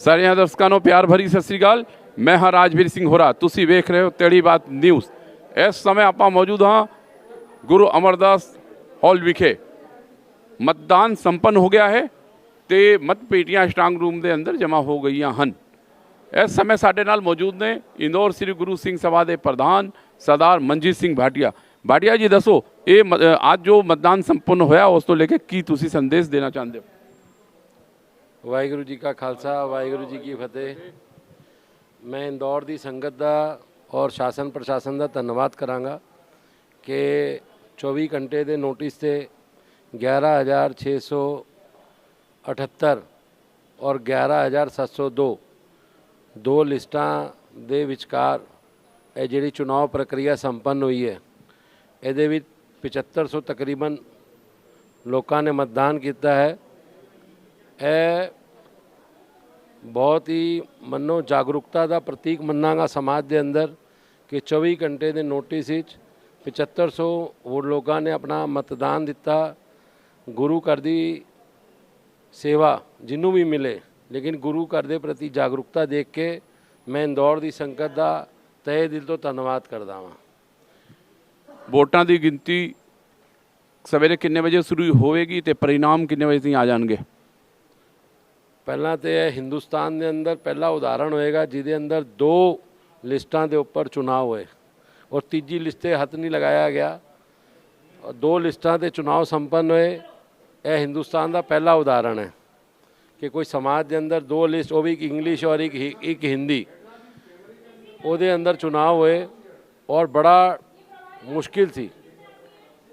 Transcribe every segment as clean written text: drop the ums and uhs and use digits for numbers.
ਸਾਰਿਆਂ ਦਰਸ਼ਕਾਂ ਨੂੰ ਪਿਆਰ ਭਰੀ ਸਤਿ ਸ੍ਰੀ ਅਕਾਲ। ਮੈਂ ਹਾਂ ਰਾਜਵੀਰ ਸਿੰਘ ਹੋਰਾ, ਤੁਸੀਂ ਵੇਖ ਰਹੇ ਹੋ ਤੇੜੀ ਬਾਤ ਨਿਊਜ਼। ਇਸ ਸਮੇਂ ਆਪਾਂ ਮੌਜੂਦ ਹਾਂ ਗੁਰੂ ਅਮਰਦਾਸ ਹਾਲ ਵਿਖੇ। मतदान संपन्न हो गया है तो मतपेटियां स्ट्रांग रूम के अंदर जमा हो गई हैं। इस समय साडे नाल मौजूद ने इंदौर श्री गुरु सिंह सभा के प्रधान सरदार मनजीत सिंह भाटिया। भाटिया जी दसो, ये आज जो मतदान संपन्न होया उस तो लेके की तुसी संदेश देना चाहते हो? वाहिगुरू जी का खालसा, वाहिगुरू जी की फतेह। मैं इंदौर की संगत का और शासन प्रशासन का धन्यवाद करांगा कि 24 घंटे के नोटिस से 11,678 और 11,702 दो लिस्टां दे विचकार ਇਹ ਜਿਹੜੀ चुनाव प्रक्रिया संपन्न हुई है। ਇਹਦੇ ਵਿੱਚ 7500 तकरीबन लोगों ने मतदान किया है। ਇਹ बहुत ही मनो जागरूकता का प्रतीक मनांगा समाज के अंदर कि 24 घंटे के नोटिस 7500 वो लोगों ने अपना मतदान दिता। गुरु घर की सेवा जिन्हों भी मिले, लेकिन गुरु घर के प्रति जागरूकता देख के मैं इंदौर की संगत का तहे दिल तो धन्यवाद करता हाँ। वोटां की गिनती सवेरे कितने बजे शुरू होएगी तो परिणाम कितने बजे तक आ जाएंगे? पहला तो यह हिंदुस्तान के अंदर पहला उदाहरण होएगा जिसके अंदर 2 लिस्टां के उपर चुनाव होए और तीजी लिस्ट से हथ नहीं लगाया गया और 2 लिस्टां से चुनाव संपन्न होए। यह हिंदुस्तान का पहला उदाहरण है कि कोई समाज के अंदर 2 लिस्ट, वो भी एक इंग्लिश और एक हिंदी, ਉਹਦੇ अंदर चुनाव होए और बड़ा मुश्किल सी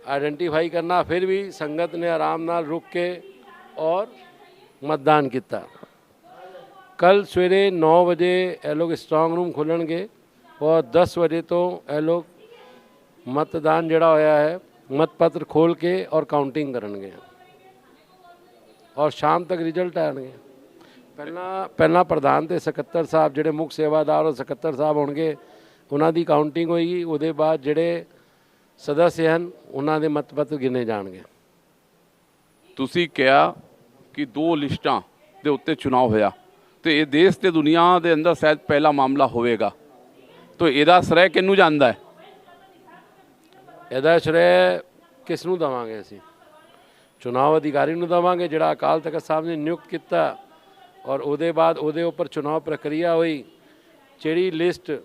आइडेंटिफाई करना। फिर भी संगत ने आराम नाल रुक के और मतदान किया। कल सवेरे 9 बजे ये लोग स्ट्रांग रूम खुलणगे और 10 बजे तो ये लोग मतदान जड़ा होया है मतपत्र खोल के और काउंटिंग करनगे और शाम तक रिजल्ट आएंगे। पहला प्रधान ते सकत्तर साहब जिहड़े मुख सेवादार और सकत्तर साहब होणगे उन्हां दी काउंटिंग होएगी। उहदे बाद जिहड़े सदस्य हैं उन्हां दे मतपत्र गिने जाणगे। तुसी कहा कि 2 लिस्टां दे उत्ते चुनाव होया तो ये देश ते दुनिया दे अंदर शायद पहला मामला होवेगा, तो इहदा श्रेय किहनूं जांदा है? ਇਹਦਾ ਸ਼੍ਰੈ ਕਿਸ ਨੂੰ ਦੇਵਾਂਗੇ? ਅਸੀਂ ਚੁਣਾਵ ਅਧਿਕਾਰੀ ਨੂੰ ਦੇਵਾਂਗੇ ਜਿਹੜਾ ਅਕਾਲ ਤਖਤ ਸਾਹਿਬ ਨੇ ਨਿਯੁਕਤ ਕੀਤਾ और ਉਹਦੇ ਬਾਅਦ ਉਹਦੇ ਉੱਪਰ ਚੁਣਾਵ ਪ੍ਰਕਿਰਿਆ ਹੋਈ। ਜਿਹੜੀ ਲਿਸਟ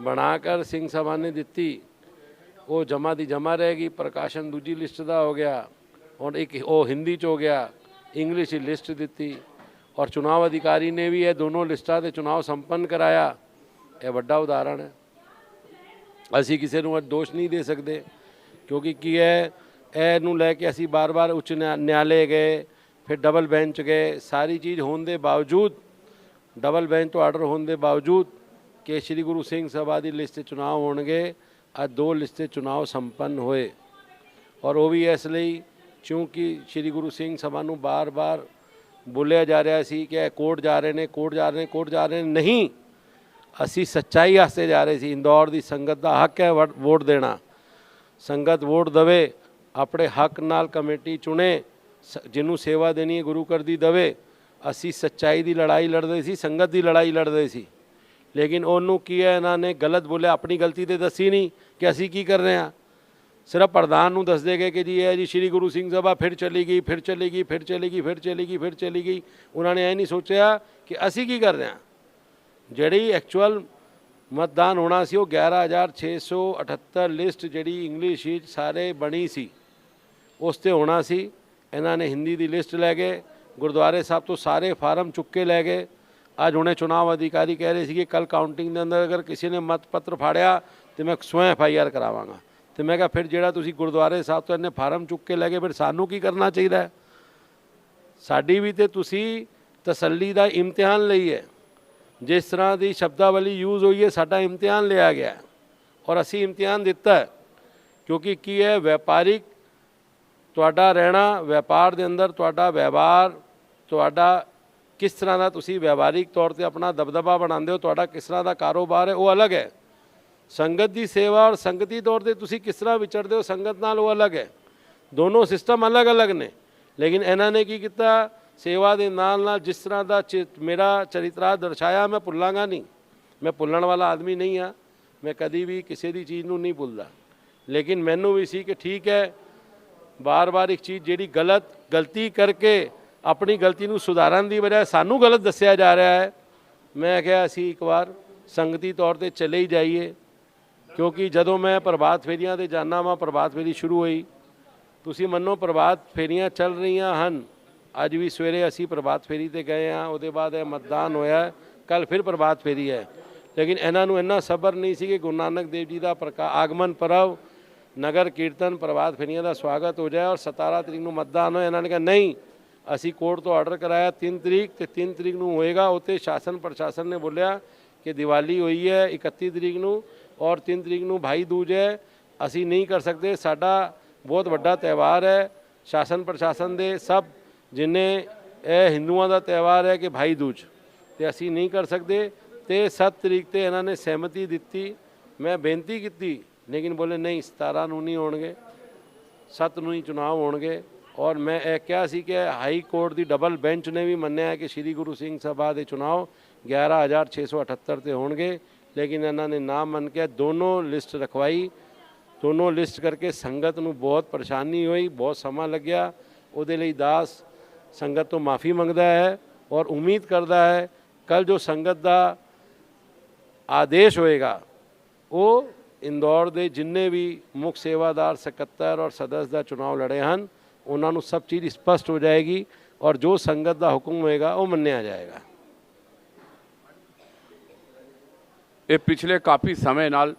ਬਣਾ ਕਰ ਸਿੰਘ ਸਭਾ ਨੇ ਦਿੱਤੀ ਉਹ ਜਮਾ ਦੀ ਜਮਾ ਰਹੇਗੀ। ਪ੍ਰਕਾਸ਼ਨ ਦੂਜੀ ਲਿਸਟ ਦਾ ਹੋ ਗਿਆ और एक ਉਹ ਹਿੰਦੀ 'ਚ ਹੋ ਗਿਆ, ਇੰਗਲਿਸ਼ ਦੀ ਲਿਸਟ ਦਿੱਤੀ और ਚੁਣਾਵ ਅਧਿਕਾਰੀ ਨੇ ਵੀ ਇਹ ਦੋਨੋਂ ਲਿਸਟਾਂ 'ਤੇ ਚੁਣਾਵ ਸੰਪੰਨ ਕਰਾਇਆ। ਇਹ ਵੱਡਾ ਉਦਾਹਰਣ ਹੈ। ਅਸੀਂ ਕਿਸੇ ਨੂੰ ਦੋਸ਼ ਨਹੀਂ ਦੇ ਸਕਦੇ ਕਿਉਂਕਿ ਕੀ ਹੈ ਇਹਨੂੰ ਲੈ ਕੇ ਅਸੀਂ ਬਾਰ-ਬਾਰ ਉੱਚ ਨਿਆਲੇ ਗਏ, ਫਿਰ ਡਬਲ ਬੈਂਚ ਗਏ। ਸਾਰੀ ਚੀਜ਼ ਹੋਣ ਦੇ ਬਾਵਜੂਦ, ਡਬਲ ਬੈਂਚ ਤੋਂ ਆਰਡਰ ਹੋਣ ਦੇ ਬਾਵਜੂਦ ਕਿ ਸ਼੍ਰੀ ਗੁਰੂ ਸਿੰਘ ਸਭਾ ਦੀ ਲਿਸਟ 'ਤੇ ਚੁਣਾਵ ਹੋਣਗੇ। ਅੱਜ 2 ਲਿਸਟ 'ਤੇ ਚੁਣਾਵ ਸੰਪੰਨ ਹੋਏ ਔਰ ਉਹ ਵੀ ਇਸ ਲਈ ਕਿਉਂਕਿ ਸ਼੍ਰੀ ਗੁਰੂ ਸਿੰਘ ਸਭਾ ਨੂੰ ਬਾਰ-ਬਾਰ ਬੋਲਿਆ ਜਾ ਰਿਹਾ ਸੀ ਕਿ ਇਹ ਕੋਰਟ ਜਾ ਰਹੇ ਨੇ, ਕੋਰਟ ਜਾ ਰਹੇ ਨੇ, ਕੋਰਟ ਜਾ ਰਹੇ ਨੇ। ਨਹੀਂ, ਅਸੀਂ ਸੱਚਾਈ ਵਾਸਤੇ ਜਾ ਰਹੇ ਸੀ। ਇੰਦੌਰ ਦੀ ਸੰਗਤ ਦਾ ਹੱਕ ਹੈ ਵੋਟ ਦੇਣਾ। ਸੰਗਤ ਵੋਟ ਦੇਵੇ, ਆਪਣੇ ਹੱਕ ਨਾਲ ਕਮੇਟੀ ਚੁਣੇ, ਜਿਹਨੂੰ ਸੇਵਾ ਦੇਣੀ ਹੈ ਗੁਰੂ ਘਰ ਦੀ ਦੇਵੇ। ਅਸੀਂ ਸੱਚਾਈ ਦੀ ਲੜਾਈ ਲੜਦੇ ਸੀ, ਸੰਗਤ ਦੀ ਲੜਾਈ ਲੜਦੇ ਸੀ। ਲੇਕਿਨ ਉਹਨੂੰ ਕੀ ਹੈ ਇਹਨਾਂ ਨੇ ਗਲਤ ਬੋਲਿਆ, ਆਪਣੀ ਗਲਤੀ ਤੇ ਦੱਸੀ ਨਹੀਂ ਕਿ ਅਸੀਂ ਕੀ ਕਰ ਰਹੇ ਹਾਂ। ਸਿਰਫ ਪ੍ਰਧਾਨ ਨੂੰ ਦੱਸਦੇ ਗਏ ਕਿ ਜੀ ਇਹ ਜੀ ਸ਼੍ਰੀ ਗੁਰੂ ਸਿੰਘ ਸਭਾ ਫਿਰ ਚਲੀ ਗਈ, ਫਿਰ ਚਲੀ ਗਈ, ਫਿਰ ਚਲੀ ਗਈ, ਫਿਰ ਚਲੀ ਗਈ, ਫਿਰ ਚਲੀ ਗਈ। ਉਹਨਾਂ ਨੇ ਇਹ ਨਹੀਂ ਸੋਚਿਆ ਕਿ ਅਸੀਂ ਕੀ ਕਰ ਰਹੇ ਹਾਂ। ਜਿਹੜੀ ਐਕਚੁਅਲ मतदान होना सी वो 11,678 लिस्ट जी इंग्लिश सारे बनी सी उस ते होना सी। इन्हों ने हिंदी की लिस्ट लै गए, गुरुद्वारे साहब तो सारे फार्म चुक के लै गए। अज हुणे चुनाव अधिकारी कह रहे थे कि कल काउंटिंग के अंदर अगर किसी ने मतपत्र फाड़िया तो मैं स्वयं FIR करावांगा। तो मैं कहा फिर जिहड़ा तुसीं गुरुद्वारे साहब तो इन्हें फार्म चुक के लै गए, फिर सानू की करना चाहिए? साडी भी तो तुसीं तसल्ली का इम्तिहान लई है। जिस तरह की शब्दावली यूज़ हुई है साडा इम्तिहान लिया गया और असी इम्तिहान दिता है क्योंकि की है व्यापारिक तुहाडा रहना, व्यापार के अंदर तुहाडा व्यवहार, तुहाडा किस तरह का तुसी व्यावहारिक तौर पर अपना दबदबा बनाते हो, तुहाडा किस तरह का कारोबार है, वो अलग है। संगत की सेवा और संगती तौर पर तुसी किस तरह विचरते हो संगत नाल, वो अलग है। दोनों सिस्टम अलग अलग ने। लेकिन इन्होंने की किया, ਸੇਵਾ ਦੇ ਨਾਲ ਜਿਸ ਤਰ੍ਹਾਂ ਦਾ ਮੇਰਾ ਚਰਿਤਰਾ ਦਰਸਾਇਆ, ਮੈਂ ਭੁੱਲਾਂਗਾ ਨਹੀਂ। ਮੈਂ ਭੁੱਲਣ ਵਾਲਾ ਆਦਮੀ ਨਹੀਂ ਹਾਂ, ਮੈਂ ਕਦੀ ਵੀ ਕਿਸੇ ਦੀ ਚੀਜ਼ ਨੂੰ ਨਹੀਂ ਭੁੱਲਦਾ। ਲੇਕਿਨ ਮੈਨੂੰ ਵੀ ਸੀ ਕਿ ਠੀਕ ਹੈ, ਬਾਰ-ਬਾਰ ਇੱਕ ਚੀਜ਼ ਜਿਹੜੀ ਗਲਤੀ ਕਰਕੇ ਆਪਣੀ ਗਲਤੀ ਨੂੰ ਸੁਧਾਰਨ ਦੀ ਬਜਾਏ ਸਾਨੂੰ ਗਲਤ ਦੱਸਿਆ ਜਾ ਰਿਹਾ ਹੈ। ਮੈਂ ਕਿਹਾ ਅਸੀਂ ਇੱਕ ਵਾਰ ਸੰਗਤੀ ਤੌਰ ਤੇ ਚਲੇ ਹੀ ਜਾਈਏ, ਕਿਉਂਕਿ ਜਦੋਂ ਮੈਂ ਪ੍ਰਭਾਤ ਫੇਰੀਆਂ ਤੇ ਜਾਂਦਾ ਵਾਂ, ਪ੍ਰਭਾਤ ਫੇਰੀ ਸ਼ੁਰੂ ਹੋਈ, ਤੁਸੀਂ ਮੰਨੋ ਪ੍ਰਭਾਤ ਫੇਰੀਆਂ ਚੱਲ ਰਹੀਆਂ ਹਨ। ਅੱਜ ਵੀ ਸਵੇਰੇ ਅਸੀਂ ਪ੍ਰਭਾਤ ਫੇਰੀ ਤੇ ਗਏ ਹਾਂ, ਉਹਦੇ ਬਾਅਦ ਇਹ ਮਤਦਾਨ ਹੋਇਆ, ਕੱਲ ਫਿਰ ਪ੍ਰਭਾਤ ਫੇਰੀ ਹੈ। ਲੇਕਿਨ ਇਹਨਾਂ ਨੂੰ ਇੰਨਾ ਸਬਰ ਨਹੀਂ ਸੀ ਕਿ ਗੁਰੂ ਨਾਨਕ ਦੇਵ ਜੀ ਦਾ ਆਗਮਨ ਪਰਵ, ਨਗਰ ਕੀਰਤਨ, ਪ੍ਰਭਾਤ ਫੇਰੀਆਂ ਦਾ ਸਵਾਗਤ ਹੋ ਜਾਏ ਔਰ 17 ਤਰੀਕ ਨੂੰ ਮਤਦਾਨ ਹੋਏ। ਇਹਨਾਂ ਨੇ ਕਿਹਾ ਨਹੀਂ, ਅਸੀਂ ਕੋਰਟ ਤੋਂ ਆਰਡਰ ਕਰਾਇਆ 3 ਤਰੀਕ ਤੇ 3 ਤਰੀਕ ਨੂੰ ਹੋਏਗਾ। ਉੱਥੇ ਸ਼ਾਸਨ ਪ੍ਰਸ਼ਾਸਨ ਨੇ ਬੋਲਿਆ ਕਿ ਦੀਵਾਲੀ ਹੋਈ ਹੈ 31 ਤਰੀਕ ਨੂੰ ਔਰ 3 ਤਰੀਕ ਨੂੰ ਭਾਈ ਦੂਜ ਹੈ, ਅਸੀਂ ਨਹੀਂ ਕਰ ਸਕਦੇ, ਸਾਡਾ ਬਹੁਤ ਵੱਡਾ ਤਿਉਹਾਰ ਹੈ। ਸ਼ਾਸਨ ਪ੍ਰਸ਼ਾਸਨ ਦੇ ਸਭ ਜਿੰਨੇ ਇਹ ਹਿੰਦੂਆਂ ਦਾ ਤਿਉਹਾਰ ਹੈ ਕਿ ਭਾਈ ਦੂਜ, ਤੇ ਅਸੀਂ ਨਹੀਂ ਕਰ ਸਕਦੇ। ਤੇ 7 ਤਰੀਕ ਤੇ ਇਹਨਾਂ ਨੇ ਸਹਿਮਤੀ ਦਿੱਤੀ। ਮੈਂ ਬੇਨਤੀ ਕੀਤੀ, ਲੇਕਿਨ ਬੋਲੇ ਨਹੀਂ 17 ਨੂੰ ਨਹੀਂ ਹੋਣਗੇ, 7 ਨੂੰ ਹੀ ਚੁਣਾਵ ਹੋਣਗੇ। ਔਰ ਮੈਂ ਇਹ ਕਿਹਾ ਸੀ ਕਿ ਹਾਈ ਕੋਰਟ ਦੀ ਡਬਲ ਬੈਂਚ ਨੇ ਵੀ ਮੰਨਿਆ ਕਿ ਸ਼੍ਰੀ ਗੁਰੂ ਸਿੰਘ ਸਭਾ ਦੇ ਚੁਣਾਵ 11,678 ਤੇ ਹੋਣਗੇ। ਲੇਕਿਨ ਇਹਨਾਂ ਨੇ ਨਾ ਮੰਨ ਕੇ ਦੋਨੋਂ ਲਿਸਟ ਰਖਵਾਈ। ਦੋਨੋਂ ਲਿਸਟ ਕਰਕੇ ਸੰਗਤ ਨੂੰ ਬਹੁਤ ਪਰੇਸ਼ਾਨੀ ਹੋਈ, ਬਹੁਤ ਸਮਾਂ ਲੱਗਿਆ। ਉਹਦੇ ਲਈ ਦਾਸ ਸੰਗਤ ਤੋਂ ਮਾਫੀ ਮੰਗਦਾ ਹੈ ਔਰ ਉਮੀਦ ਕਰਦਾ ਹੈ ਕੱਲ ਜੋ ਸੰਗਤ ਦਾ ਆਦੇਸ਼ ਹੋਏਗਾ ਉਹ ਇੰਦੌਰ ਦੇ ਜਿੰਨੇ ਵੀ ਮੁੱਖ ਸੇਵਾਦਾਰ, ਸਕੱਤਰ ਔਰ ਸਦस्य ਦਾ ਚੁਣਾਵ ਲੜੇ ਹਨ, ਉਹਨਾਂ ਨੂੰ ਸਭ ਚੀਜ਼ ਸਪਸ਼ਟ ਹੋ ਜਾਏਗੀ ਔਰ ਜੋ ਸੰਗਤ ਦਾ ਹੁਕਮ ਹੋਏਗਾ ਉਹ ਮੰਨਿਆ ਜਾਏਗਾ। ਇਹ ਪਿਛਲੇ ਕਾਫੀ ਸਮੇਂ ਨਾਲ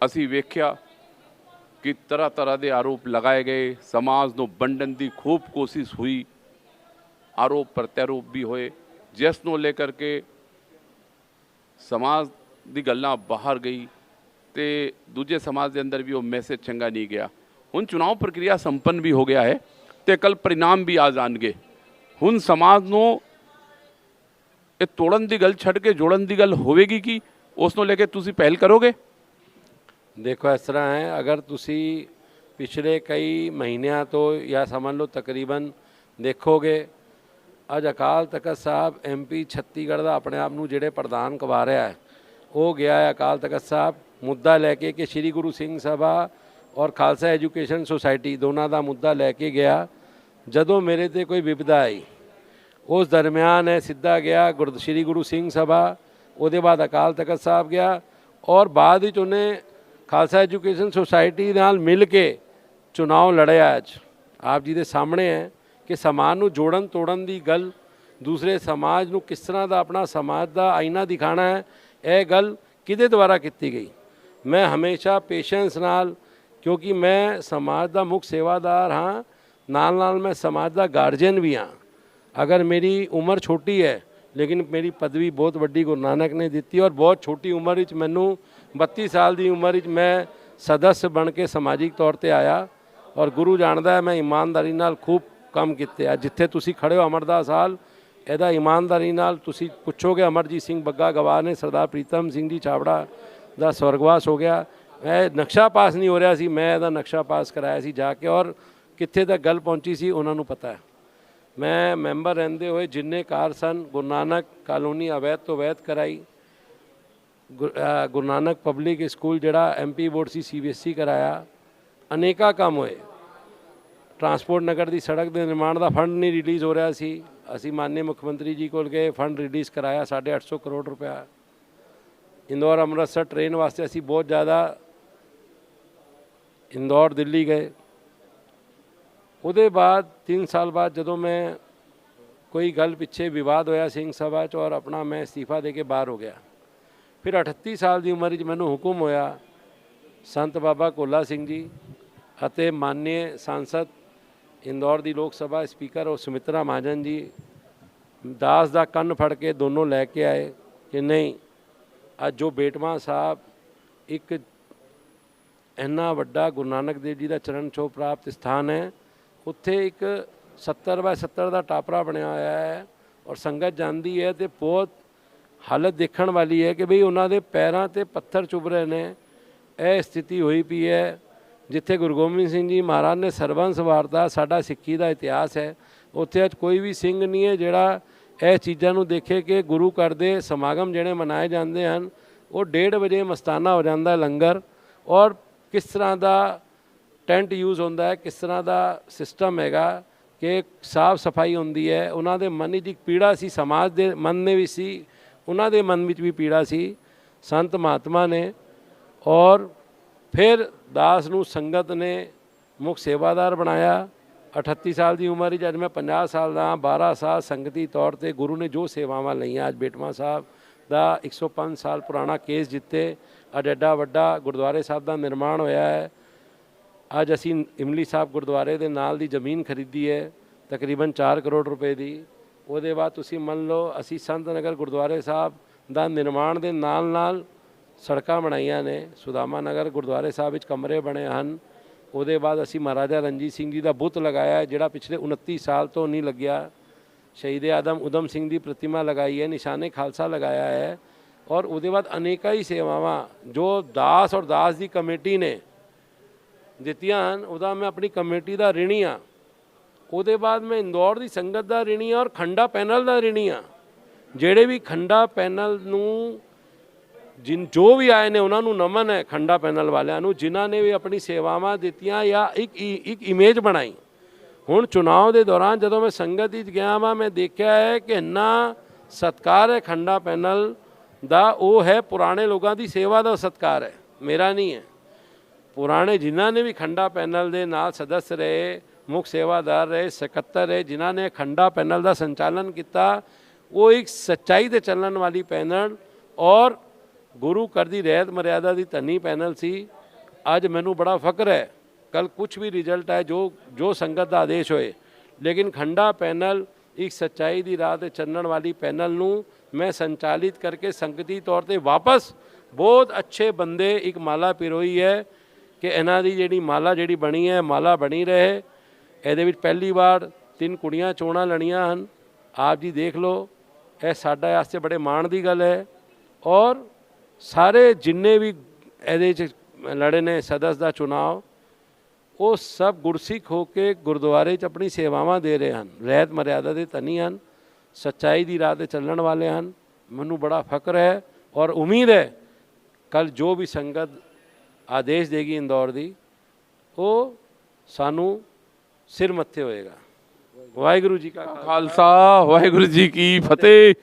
ਅਸੀਂ ਵੇਖਿਆ ਕਿ ਤਰ੍ਹਾਂ ਤਰ੍ਹਾਂ ਦੇ ਆਰੋਪ ਲਗਾਏ ਗਏ, ਸਮਾਜ ਨੂੰ ਵੰਡਣ ਦੀ ਖੂਬ ਕੋਸ਼ਿਸ਼ ਹੋਈ, ਆਰੋਪ ਪ੍ਰਤਿਆਰੋਪ ਵੀ ਹੋਏ, ਜਿਸ ਨੂੰ ਲੈ ਕਰਕੇ ਸਮਾਜ ਦੀ ਗੱਲਾਂ ਬਾਹਰ ਗਈ ਤੇ ਦੂਜੇ ਸਮਾਜ ਦੇ ਅੰਦਰ ਵੀ ਉਹ ਮੈਸੇਜ ਚੰਗਾ ਨਹੀਂ ਗਿਆ। ਹੁਣ ਚੁਣਾਵ ਪ੍ਰਕਿਰਿਆ ਸੰਪੰਨ ਵੀ ਹੋ ਗਿਆ ਹੈ ਤੇ ਕੱਲ परिणाम ਵੀ ਆ ਜਾਣਗੇ। ਹੁਣ ਸਮਾਜ ਨੂੰ ਇਹ ਤੋੜਨ ਦੀ ਗੱਲ ਛੱਡ ਕੇ ਜੋੜਨ ਦੀ ਗੱਲ ਹੋਵੇਗੀ ਕਿ ਉਸ ਨੂੰ ਲੈ ਕੇ ਤੁਸੀਂ ਪਹਿਲ ਕਰੋਗੇ? ਦੇਖੋ ਇਸ ਤਰ੍ਹਾਂ ਹੈ, ਅਗਰ ਤੁਸੀਂ ਪਿਛਲੇ ਕਈ ਮਹੀਨਿਆਂ ਤੋਂ ਜਾਂ ਸਮਝ ਲਓ ਤਕਰੀਬਨ ਦੇਖੋਗੇ, ਅੱਜ ਅਕਾਲ ਤਖਤ ਸਾਹਿਬ MP ਛੱਤੀਗੜ੍ਹ ਦਾ ਆਪਣੇ ਆਪ ਨੂੰ ਜਿਹੜੇ ਪ੍ਰਧਾਨ ਕਵਾ ਰਿਹਾ ਹੈ, ਉਹ ਗਿਆ ਹੈ ਅਕਾਲ ਤਖਤ ਸਾਹਿਬ ਮੁੱਦਾ ਲੈ ਕੇ ਕਿ ਸ਼੍ਰੀ ਗੁਰੂ ਸਿੰਘ ਸਭਾ ਔਰ ਖਾਲਸਾ ਐਜੂਕੇਸ਼ਨ ਸੁਸਾਇਟੀ ਦੋਨਾਂ ਦਾ ਮੁੱਦਾ ਲੈ ਕੇ ਗਿਆ। ਜਦੋਂ ਮੇਰੇ ਤੇ ਕੋਈ ਵਿਪਦਾ ਆਈ ਉਸ ਦਰਮਿਆਨ ਇਹ ਸਿੱਧਾ ਗਿਆ ਸ਼੍ਰੀ ਗੁਰੂ ਸਿੰਘ ਸਭਾ, ਉਹਦੇ ਬਾਅਦ ਅਕਾਲ ਤਖਤ ਸਾਹਿਬ ਗਿਆ ਔਰ ਬਾਅਦ ਵਿੱਚ ਉਹਨੇ ਖਾਲਸਾ ਐਜੂਕੇਸ਼ਨ ਸੁਸਾਇਟੀ ਨਾਲ ਮਿਲ ਕੇ ਚੁਣਾਵ ਲੜਿਆ। ਅੱਜ ਆਪ ਜੀ ਦੇ ਸਾਹਮਣੇ ਹੈ ਕਿ ਸਮਾਜ ਨੂੰ ਜੋੜਨ ਤੋੜਨ ਦੀ ਗੱਲ, ਦੂਸਰੇ ਸਮਾਜ ਨੂੰ ਕਿਸ ਤਰ੍ਹਾਂ ਦਾ ਆਪਣਾ ਸਮਾਜ ਦਾ ਆਈਨਾ ਦਿਖਾਣਾ ਹੈ, ਇਹ ਗੱਲ ਕਿਹਦੇ ਦੁਆਰਾ ਕੀਤੀ ਗਈ। ਮੈਂ ਹਮੇਸ਼ਾ ਪੇਸ਼ੈਂਸ ਨਾਲ, ਕਿਉਂਕਿ ਮੈਂ ਸਮਾਜ ਦਾ ਮੁੱਖ ਸੇਵਾਦਾਰ ਹਾਂ, ਨਾਲ ਨਾਲ ਮੈਂ ਸਮਾਜ ਦਾ ਗਾਰਜੀਅਨ ਵੀ ਹਾਂ। ਅਗਰ ਮੇਰੀ ਉਮਰ ਛੋਟੀ ਹੈ ਲੇਕਿਨ ਮੇਰੀ ਪਦਵੀ ਬਹੁਤ ਵੱਡੀ ਗੁਰੂ ਨਾਨਕ ਨੇ ਦਿੱਤੀ ਔਰ ਬਹੁਤ ਛੋਟੀ ਉਮਰ ਵਿੱਚ ਮੈਨੂੰ 32 ਸਾਲ ਦੀ ਉਮਰ ਵਿੱਚ ਮੈਂ ਸਦस्य ਬਣ ਕੇ ਸਮਾਜਿਕ ਤੌਰ ਤੇ ਆਇਆ ਔਰ ਗੁਰੂ ਜਾਣਦਾ ਹੈ ਮੈਂ ਇਮਾਨਦਾਰੀ ਨਾਲ ਖੂਬ ਕੰਮ ਕੀਤੇ ਆ। ਜਿੱਥੇ ਤੁਸੀਂ ਖੜੇ ਹੋ ਅਮਰਦਾਸ ਹਾਲ, ਇਹਦਾ ਇਮਾਨਦਾਰੀ ਨਾਲ ਤੁਸੀਂ ਪੁੱਛੋਗੇ ਅਮਰਜੀਤ ਸਿੰਘ ਬੱਗਾ ਗਵਾਹ ਨੇ, ਸਰਦਾਰ ਪ੍ਰੀਤਮ ਸਿੰਘ ਜੀ ਛਾਬੜਾ ਦਾ ਸਵਰਗਵਾਸ ਹੋ ਗਿਆ। ਇਹ ਨਕਸ਼ਾ ਪਾਸ ਨਹੀਂ ਹੋ ਰਿਹਾ ਸੀ, ਮੈਂ ਇਹਦਾ ਨਕਸ਼ਾ ਪਾਸ ਕਰਾਇਆ ਸੀ ਜਾ ਕੇ ਔਰ ਕਿੱਥੇ ਤੱਕ ਗੱਲ ਪਹੁੰਚੀ ਸੀ ਉਹਨਾਂ ਨੂੰ ਪਤਾ ਹੈ। ਮੈਂ ਮੈਂਬਰ ਰਹਿੰਦੇ ਹੋਏ ਜਿੰਨੇ ਕਾਰ ਸਨ, ਗੁਰੂ ਨਾਨਕ ਕਾਲੋਨੀ ਅਵੈਧ ਤੋਂ ਵੈਧ ਕਰਾਈ, ਗੁਰੂ ਨਾਨਕ ਪਬਲਿਕ ਸਕੂਲ ਜਿਹੜਾ MP ਬੋਰਡ ਸੀ CBSE ਕਰਾਇਆ, ਅਨੇਕਾਂ ਕੰਮ ਹੋਏ। ਟਰਾਂਸਪੋਰਟ ਨਗਰ ਦੀ ਸੜਕ ਦੇ ਨਿਰਮਾਣ ਦਾ ਫੰਡ ਨਹੀਂ ਰਿਲੀਜ਼ ਹੋ ਰਿਹਾ ਸੀ, ਅਸੀਂ ਮਾਨਯ ਮੁੱਖ ਮੰਤਰੀ ਜੀ ਕੋਲ ਗਏ, ਫੰਡ ਰਿਲੀਜ਼ ਕਰਾਇਆ 850 ਕਰੋੜ ਰੁਪਇਆ। ਇੰਦੌਰ ਅੰਮ੍ਰਿਤਸਰ ਟ੍ਰੇਨ ਵਾਸਤੇ ਅਸੀਂ ਬਹੁਤ ਜ਼ਿਆਦਾ ਇੰਦੌਰ ਦਿੱਲੀ ਗਏ। ਉਹਦੇ ਬਾਅਦ 3 ਸਾਲ ਬਾਅਦ ਜਦੋਂ ਮੈਂ ਕੋਈ ਗੱਲ ਪਿੱਛੇ ਵਿਵਾਦ ਹੋਇਆ ਸਿੰਘ ਸਭਾ 'ਚ ਔਰ ਆਪਣਾ ਮੈਂ ਅਸਤੀਫਾ ਦੇ ਕੇ ਬਾਹਰ ਹੋ ਗਿਆ। ਫਿਰ 38 ਸਾਲ ਦੀ ਉਮਰ ਵਿੱਚ ਮੈਨੂੰ ਹੁਕਮ ਹੋਇਆ ਸੰਤ ਬਾਬਾ ਕੋਲਾ ਸਿੰਘ ਜੀ ਅਤੇ ਮਾਨਯ ਸਾਂਸਦ ਇੰਦੌਰ ਦੀ ਲੋਕ ਸਭਾ ਸਪੀਕਰ ਉਹ ਸੁਮਿਤਰਾ ਮਹਾਜਨ ਜੀ ਦਾਸ ਦਾ ਕੰਨ ਫੜ ਕੇ ਦੋਨੋਂ ਲੈ ਕੇ ਆਏ ਕਿ ਨਹੀਂ, ਅੱਜ ਜੋ ਬੇਟਵਾ ਸਾਹਿਬ ਇੱਕ ਇੰਨਾ ਵੱਡਾ ਗੁਰੂ ਨਾਨਕ ਦੇਵ ਜੀ ਦਾ ਚਰਨ ਛੋਹ ਪ੍ਰਾਪਤ ਸਥਾਨ ਹੈ, ਉੱਥੇ ਇੱਕ 70x70 ਦਾ ਟਾਪਰਾ ਬਣਿਆ ਹੋਇਆ ਹੈ ਔਰ ਸੰਗਤ ਜਾਂਦੀ ਹੈ ਤੇ ਬਹੁਤ ਹਾਲਤ ਦੇਖਣ ਵਾਲੀ ਹੈ ਕਿ ਬਈ ਉਹਨਾਂ ਦੇ ਪੈਰਾਂ ਤੇ ਪੱਥਰ ਚੁਭ ਰਹੇ ਨੇ। ਇਹ ਸਥਿਤੀ ਹੋਈ ਪਈ ਹੈ ਜਿੱਥੇ ਗੁਰੂ ਗੋਬਿੰਦ ਸਿੰਘ ਜੀ ਮਹਾਰਾਜ ਨੇ ਸਰਬੰਸ ਵਾਰਤਾ, ਸਾਡਾ ਸਿੱਖੀ ਦਾ ਇਤਿਹਾਸ ਹੈ, ਉੱਥੇ ਅੱਜ ਕੋਈ ਵੀ ਸਿੰਘ ਨਹੀਂ ਹੈ ਜਿਹੜਾ ਇਹ ਚੀਜ਼ਾਂ ਨੂੰ ਦੇਖੇ ਕਿ ਗੁਰੂ ਘਰ ਦੇ ਸਮਾਗਮ ਜਿਹੜੇ ਮਨਾਏ ਜਾਂਦੇ ਹਨ ਉਹ 1:30 ਵਜੇ ਮਸਤਾਨਾ ਹੋ ਜਾਂਦਾ ਲੰਗਰ, ਔਰ ਕਿਸ ਤਰ੍ਹਾਂ ਦਾ ਟੈਂਟ ਯੂਜ਼ ਹੁੰਦਾ ਹੈ, ਕਿਸ ਤਰ੍ਹਾਂ ਦਾ ਸਿਸਟਮ ਹੈਗਾ ਕਿ ਸਾਫ ਸਫਾਈ ਹੁੰਦੀ ਹੈ। ਉਹਨਾਂ ਦੇ ਮਨ ਵਿੱਚ ਇੱਕ ਪੀੜਾ ਸੀ, ਸਮਾਜ ਦੇ ਮਨ ਦੇ ਵੀ ਸੀ, ਉਹਨਾਂ ਦੇ ਮਨ ਵਿੱਚ ਵੀ ਪੀੜਾ ਸੀ। ਸੰਤ ਮਹਾਤਮਾ ਨੇ ਔਰ ਫਿਰ ਦਾਸ ਨੂੰ ਸੰਗਤ ਨੇ ਮੁੱਖ ਸੇਵਾਦਾਰ ਬਣਾਇਆ। 38 ਸਾਲ ਦੀ ਉਮਰ ਵਿੱਚ ਅੱਜ ਮੈਂ 50 ਸਾਲ ਦਾ, 12 ਸਾਲ ਸੰਗਤੀ ਤੌਰ ਤੇ ਗੁਰੂ ਨੇ ਜੋ ਸੇਵਾਵਾਂ ਲਈਆਂ। ਅੱਜ ਬੇਟਵਾ ਸਾਹਿਬ ਦਾ 105 ਸਾਲ ਪੁਰਾਣਾ ਕੇਸ ਜਿੱਤੇ, ਅੱਜ ਐਡਾ ਵੱਡਾ ਗੁਰਦੁਆਰੇ ਸਾਹਿਬ ਦਾ ਨਿਰਮਾਣ ਹੋਇਆ ਹੈ। ਅੱਜ ਅਸੀਂ ਇਮਲੀ ਸਾਹਿਬ ਗੁਰਦੁਆਰੇ ਦੇ ਨਾਲ ਦੀ ਜ਼ਮੀਨ ਖਰੀਦੀ ਹੈ ਤਕਰੀਬਨ 4 ਕਰੋੜ ਰੁਪਏ ਦੀ। ਉਹਦੇ ਬਾਅਦ ਤੁਸੀਂ ਮੰਨ ਲਓ ਅਸੀਂ ਸੰਤ ਨਗਰ ਗੁਰਦੁਆਰੇ ਸਾਹਿਬ ਦਾ ਨਿਰਮਾਣ ਦੇ ਨਾਲ ਨਾਲ ਸੜਕਾਂ ਬਣਾਈਆਂ ਨੇ। ਸੁਦਾਮਾ ਨਗਰ ਗੁਰਦੁਆਰੇ ਸਾਹਿਬ ਵਿੱਚ ਕਮਰੇ ਬਣੇ ਹਨ। ਉਹਦੇ ਬਾਅਦ ਅਸੀਂ ਮਹਾਰਾਜਾ ਰਣਜੀਤ ਸਿੰਘ ਜੀ ਦਾ ਬੁੱਤ ਲਗਾਇਆ ਜਿਹੜਾ ਪਿਛਲੇ 29 ਸਾਲ ਤੋਂ ਨਹੀਂ ਲੱਗਿਆ। ਸ਼ਹੀਦ ਆਦਮ ਊਧਮ ਸਿੰਘ ਦੀ ਪ੍ਰਤਿਮਾ ਲਗਾਈ ਹੈ, ਨਿਸ਼ਾਨੇ ਖਾਲਸਾ ਲਗਾਇਆ ਹੈ। ਔਰ ਉਹਦੇ ਬਾਅਦ ਅਨੇਕਾਂ ਹੀ ਸੇਵਾਵਾਂ ਜੋ ਦਾਸ ਔਰ ਦਾਸ ਦੀ ਕਮੇਟੀ ਨੇ ਦਿੱਤੀਆਂ ਹਨ, ਉਹਦਾ ਮੈਂ ਆਪਣੀ ਕਮੇਟੀ ਦਾ ਰਿਣੀ ਹਾਂ। ਉਹਦੇ ਬਾਅਦ ਮੈਂ ਇੰਦੌਰ ਦੀ ਸੰਗਤ ਦਾ ਰਿਣੀ ਹਾਂ ਔਰ ਖੰਡਾ ਪੈਨਲ ਦਾ ਰਿਣੀ ਹਾਂ। ਜਿਹੜੇ ਵੀ ਖੰਡਾ ਪੈਨਲ ਨੂੰ ਜੋ ਵੀ ਆਏ ਨੇ ਉਹਨਾਂ ਨੂੰ ਨਮਨ ਹੈ, ਖੰਡਾ ਪੈਨਲ ਵਾਲਿਆਂ ਨੂੰ, ਜਿਨ੍ਹਾਂ ਨੇ ਵੀ ਆਪਣੀ ਸੇਵਾਵਾਂ ਦਿੱਤੀਆਂ ਜਾਂ ਇੱਕ ਇਮੇਜ ਬਣਾਈ। ਹੁਣ ਚੁਣਾਵ ਦੇ ਦੌਰਾਨ ਜਦੋਂ ਮੈਂ ਸੰਗਤ ਵਿੱਚ ਗਿਆ ਵਾਂ, ਮੈਂ ਦੇਖਿਆ ਹੈ ਕਿ ਇੰਨਾ ਸਤਿਕਾਰ ਹੈ ਖੰਡਾ ਪੈਨਲ ਦਾ। ਉਹ ਹੈ ਪੁਰਾਣੇ ਲੋਕਾਂ ਦੀ ਸੇਵਾ ਦਾ ਸਤਿਕਾਰ ਹੈ, ਮੇਰਾ ਨਹੀਂ ਹੈ। ਪੁਰਾਣੇ ਜਿਨ੍ਹਾਂ ਨੇ ਵੀ ਖੰਡਾ ਪੈਨਲ ਦੇ ਨਾਲ ਸਦੱਸ ਰਹੇ, ਮੁੱਖ ਸੇਵਾਦਾਰ ਰਹੇ, ਸਕੱਤਰ ਰਹੇ, ਜਿਨ੍ਹਾਂ ਨੇ ਖੰਡਾ ਪੈਨਲ ਦਾ ਸੰਚਾਲਨ ਕੀਤਾ, ਉਹ ਇੱਕ ਸੱਚਾਈ ਦੇ ਚੱਲਣ ਵਾਲੀ ਪੈਨਲ ਔਰ ਗੁਰੂ ਘਰ ਦੀ ਰਹਿਤ ਮਰਿਆਦਾ ਦੀ ਧਨੀ ਪੈਨਲ ਸੀ। ਅੱਜ ਮੈਨੂੰ ਬੜਾ ਫਖਰ ਹੈ, ਕੱਲ ਕੁਝ ਵੀ ਰਿਜ਼ਲਟ ਹੈ ਜੋ ਸੰਗਤ ਦਾ ਆਦੇਸ਼ ਹੋਏ, ਲੇਕਿਨ ਖੰਡਾ ਪੈਨਲ ਇੱਕ ਸੱਚਾਈ ਦੀ ਰਾਹ ਤੇ ਚੱਲਣ ਵਾਲੀ ਪੈਨਲ ਨੂੰ ਮੈਂ ਸੰਚਾਲਿਤ ਕਰਕੇ ਸੰਗਤੀ ਤੌਰ ਤੇ ਵਾਪਸ ਬਹੁਤ ਅੱਛੇ ਬੰਦੇ ਇੱਕ ਮਾਲਾ ਪਿਰੋਈ ਹੈ ਕਿ ਇਹਨਾਂ ਦੀ ਜਿਹੜੀ ਮਾਲਾ ਜਿਹੜੀ ਬਣੀ ਹੈ ਮਾਲਾ ਬਣੀ ਰਹੇ। ਇਹਦੇ ਵਿੱਚ ਪਹਿਲੀ ਵਾਰ 3 ਕੁੜੀਆਂ ਚੋਣਾਂ ਲੜੀਆਂ ਹਨ। ਆਪ ਜੀ ਦੇਖ ਲਓ, ਇਹ ਸਾਡੇ ਵਾਸਤੇ ਬੜੇ ਮਾਣ ਦੀ ਗੱਲ ਹੈ। ਔਰ ਸਾਰੇ ਜਿੰਨੇ ਵੀ ਇਹਦੇ 'ਚ ਲੜੇ ਨੇ ਸਦਸ ਦਾ ਚੁਣਾਵ, ਉਹ ਸਭ ਗੁਰਸਿੱਖ ਹੋ ਕੇ ਗੁਰਦੁਆਰੇ 'ਚ ਆਪਣੀ ਸੇਵਾਵਾਂ ਦੇ ਰਹੇ ਹਨ, ਰਹਿਤ ਮਰਿਆਦਾ ਦੇ ਧਨੀ ਹਨ, ਸੱਚਾਈ ਦੀ ਰਾਹ 'ਤੇ ਚੱਲਣ ਵਾਲੇ ਹਨ। ਮੈਨੂੰ ਬੜਾ ਫਖਰ ਹੈ ਔਰ ਉਮੀਦ ਹੈ ਕੱਲ ਜੋ ਵੀ ਸੰਗਤ ਆਦੇਸ਼ ਦੇਗੀ ਇੰਦੌਰ ਦੀ, ਉਹ ਸਾਨੂੰ ਸਿਰ ਮੱਥੇ ਹੋਏਗਾ। ਵਾਹਿਗੁਰੂ ਜੀ ਕਾ ਖਾਲਸਾ, ਵਾਹਿਗੁਰੂ ਜੀ ਕੀ ਫਤਿਹ।